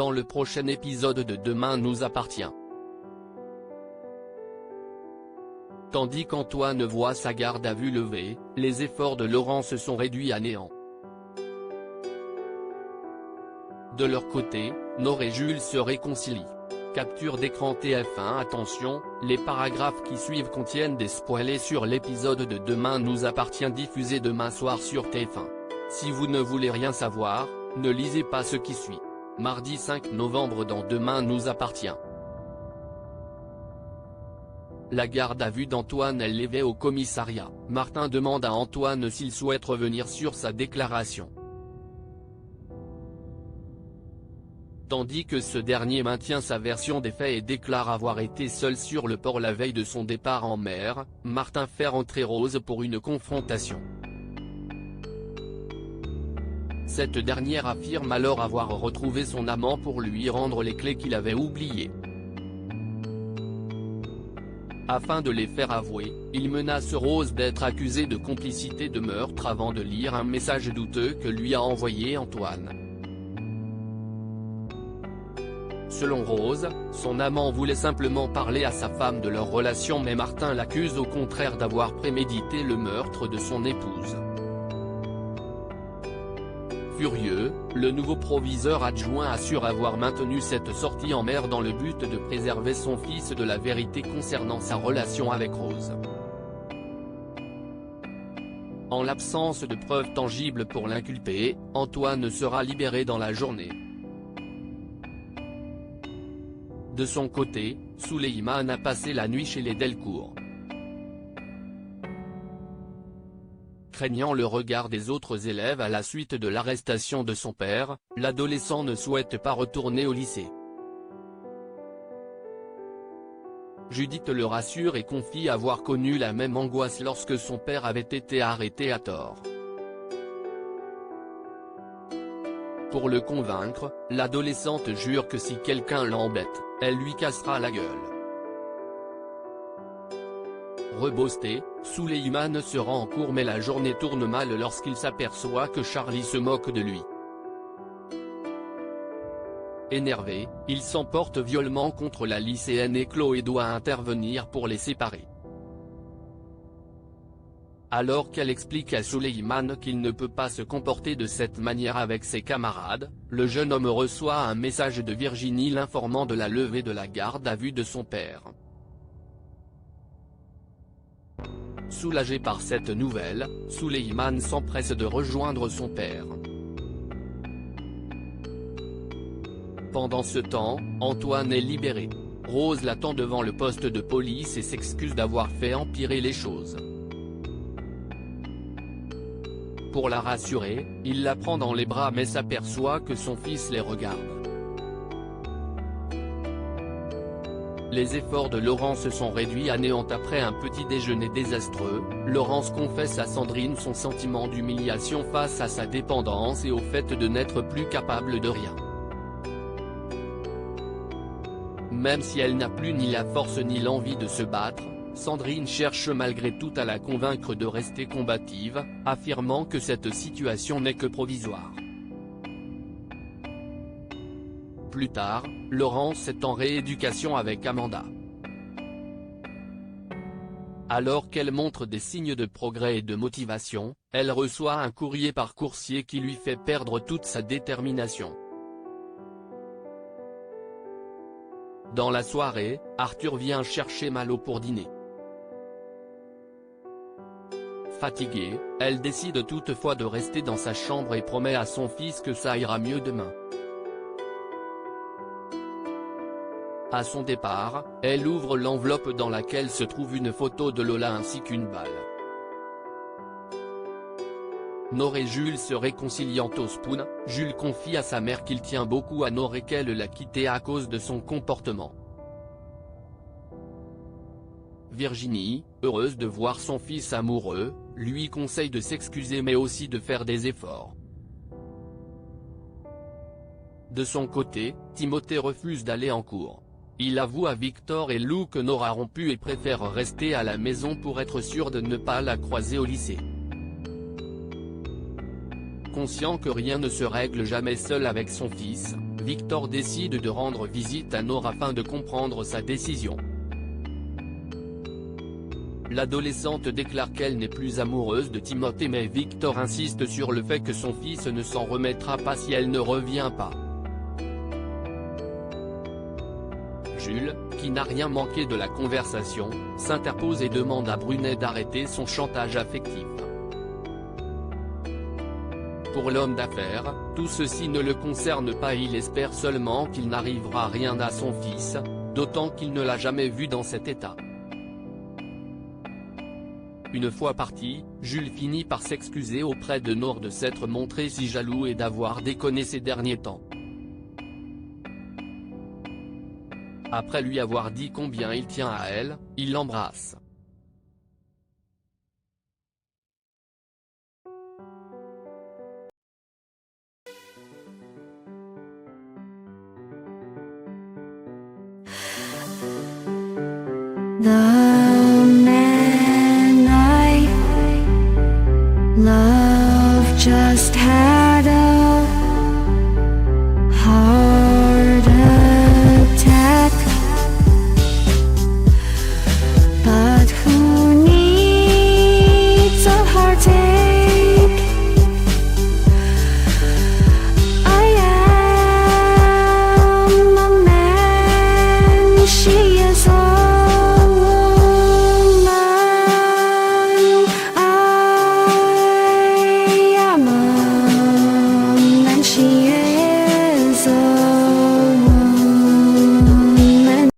dans le prochain épisode de Demain nous appartient. Tandis qu'Antoine voit sa garde à vue levée, les efforts de Laurent se sont réduits à néant. De leur côté, Nord et Jules se réconcilient. Capture d'écran TF1. Attention, les paragraphes qui suivent contiennent des spoilers sur l'épisode de Demain nous appartient diffusé demain soir sur TF1. Si vous ne voulez rien savoir, ne lisez pas ce qui suit. Mardi 5 novembre dans Demain nous appartient. La garde à vue d'Antoine est levée au commissariat. Martin demande à Antoine s'il souhaite revenir sur sa déclaration. Tandis que ce dernier maintient sa version des faits et déclare avoir été seul sur le port la veille de son départ en mer, Martin fait rentrer Rose pour une confrontation. Cette dernière affirme alors avoir retrouvé son amant pour lui rendre les clés qu'il avait oubliées. Afin de les faire avouer, il menace Rose d'être accusée de complicité de meurtre avant de lire un message douteux que lui a envoyé Antoine. Selon Rose, son amant voulait simplement parler à sa femme de leur relation mais Martin l'accuse au contraire d'avoir prémédité le meurtre de son épouse. Furieux, le nouveau proviseur adjoint assure avoir maintenu cette sortie en mer dans le but de préserver son fils de la vérité concernant sa relation avec Rose. En l'absence de preuves tangibles pour l'inculpé, Antoine sera libéré dans la journée. De son côté, Souleymane a passé la nuit chez les Delcourt. Craignant le regard des autres élèves à la suite de l'arrestation de son père, l'adolescent ne souhaite pas retourner au lycée. Judith le rassure et confie avoir connu la même angoisse lorsque son père avait été arrêté à tort. Pour le convaincre, l'adolescente jure que si quelqu'un l'embête, elle lui cassera la gueule. Rebosté, Souleymane se rend en cours mais la journée tourne mal lorsqu'il s'aperçoit que Charlie se moque de lui. Énervé, il s'emporte violemment contre la lycéenne et Chloé doit intervenir pour les séparer. Alors qu'elle explique à Souleymane qu'il ne peut pas se comporter de cette manière avec ses camarades, le jeune homme reçoit un message de Virginie l'informant de la levée de la garde à vue de son père. Soulagé par cette nouvelle, Souleymane s'empresse de rejoindre son père. Pendant ce temps, Antoine est libéré. Rose l'attend devant le poste de police et s'excuse d'avoir fait empirer les choses. Pour la rassurer, il la prend dans les bras mais s'aperçoit que son fils les regarde. Les efforts de Laurent se sont réduits à néant après un petit déjeuner désastreux. Laurence confesse à Sandrine son sentiment d'humiliation face à sa dépendance et au fait de n'être plus capable de rien. Même si elle n'a plus ni la force ni l'envie de se battre, Sandrine cherche malgré tout à la convaincre de rester combative, affirmant que cette situation n'est que provisoire. Plus tard, Laurence est en rééducation avec Amanda. Alors qu'elle montre des signes de progrès et de motivation, elle reçoit un courrier par coursier qui lui fait perdre toute sa détermination. Dans la soirée, Arthur vient chercher Malo pour dîner. Fatiguée, elle décide toutefois de rester dans sa chambre et promet à son fils que ça ira mieux demain. À son départ, elle ouvre l'enveloppe dans laquelle se trouve une photo de Lola ainsi qu'une balle. Nord et Jules se réconciliant au spoon, Jules confie à sa mère qu'il tient beaucoup à Nord et qu'elle l'a quitté à cause de son comportement. Virginie, heureuse de voir son fils amoureux, lui conseille de s'excuser mais aussi de faire des efforts. De son côté, Timothée refuse d'aller en cours. Il avoue à Victor et Lou que Nord a rompu et préfère rester à la maison pour être sûr de ne pas la croiser au lycée. Conscient que rien ne se règle jamais seul avec son fils, Victor décide de rendre visite à Nord afin de comprendre sa décision. L'adolescente déclare qu'elle n'est plus amoureuse de Timothée mais Victor insiste sur le fait que son fils ne s'en remettra pas si elle ne revient pas. Jules, qui n'a rien manqué de la conversation, s'interpose et demande à Brunet d'arrêter son chantage affectif. Pour l'homme d'affaires, tout ceci ne le concerne pas et il espère seulement qu'il n'arrivera rien à son fils, d'autant qu'il ne l'a jamais vu dans cet état. Une fois parti, Jules finit par s'excuser auprès de Nord de s'être montré si jaloux et d'avoir déconné ces derniers temps. Après lui avoir dit combien il tient à elle, il l'embrasse. The